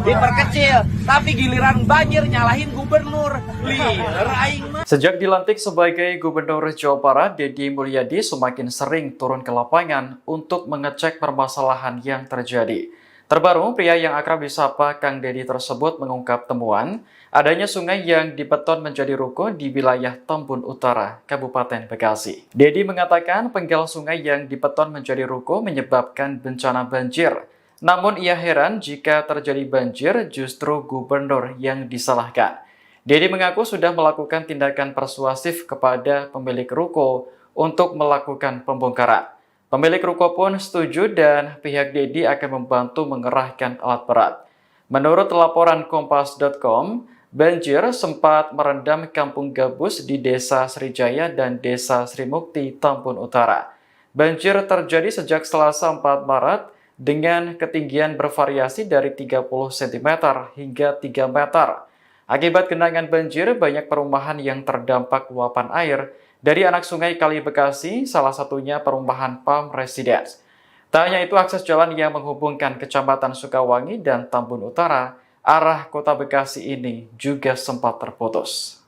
diperkecil. Tapi giliran banjir nyalahin gubernur. Liar aing mah. Sejak dilantik sebagai Gubernur Jawa Barat, Deddy Mulyadi semakin sering turun ke lapangan untuk mengecek permasalahan yang terjadi. Terbaru, pria yang akrab disapa Kang Deddy tersebut mengungkap temuan adanya sungai yang dibeton menjadi ruko di wilayah Tambun Utara, Kabupaten Bekasi. Deddy mengatakan penggal sungai yang dibeton menjadi ruko menyebabkan bencana banjir. Namun ia heran jika terjadi banjir justru gubernur yang disalahkan. Deddy mengaku sudah melakukan tindakan persuasif kepada pemilik ruko untuk melakukan pembongkaran. Pemilik ruko pun setuju dan pihak Deddy akan membantu mengerahkan alat berat. Menurut laporan Kompas.com, banjir sempat merendam Kampung Gabus di Desa Srijaya dan Desa Srimukti, Tambun Utara. Banjir terjadi sejak Selasa 4 Maret dengan ketinggian bervariasi dari 30 cm hingga 3 meter. Akibat genangan banjir, banyak perumahan yang terdampak luapan air dari anak sungai Kali Bekasi, salah satunya perumahan Palm Residence. Tak hanya itu, akses jalan yang menghubungkan Kecamatan Sukawangi dan Tambun Utara, arah Kota Bekasi ini juga sempat terputus.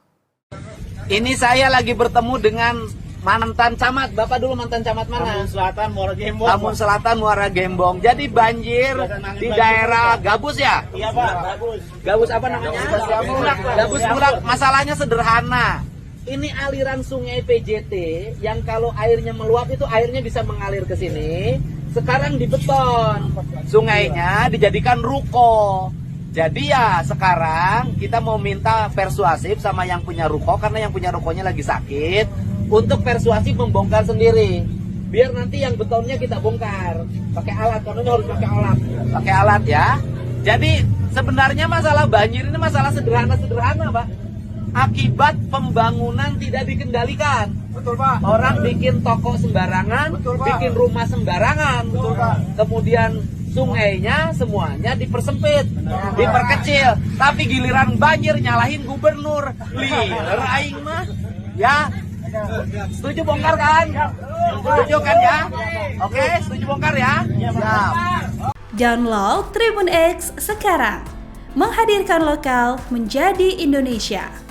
Ini saya lagi bertemu dengan mantan camat. Bapak dulu mantan camat mana? Tambun Selatan, Muara Gembong. Tambun Selatan, Muara Gembong. Jadi banjir di daerah Gabus ya? Iya Pak, Gabus. Gabus apa namanya? Gabus Burak. Masalahnya sederhana. Ini aliran sungai PJT yang kalau airnya meluap itu airnya bisa mengalir ke sini. Sekarang dibeton. Sungainya dijadikan ruko. Jadi ya sekarang kita mau minta persuasif sama yang punya ruko karena yang punya rukonya lagi sakit untuk persuasif membongkar sendiri. Biar nanti yang betonnya kita bongkar. Pakai alat, karena harus pakai alat. Pakai alat ya. Jadi sebenarnya masalah banjir ini masalah sederhana-sederhana, Pak. Akibat pembangunan tidak dikendalikan. Betul Pak. Orang bikin toko sembarangan, Betul, Pak. bikin rumah sembarangan. Betul, Pak. Kemudian sungainya semuanya dipersempit, diperkecil. Tapi giliran banjir nyalahin gubernur. Liar aing mah. Ya. Setuju bongkar kan? Setuju kan ya? Oke, setuju bongkar ya? Siap. Download Tribun X sekarang. Menghadirkan lokal menjadi Indonesia.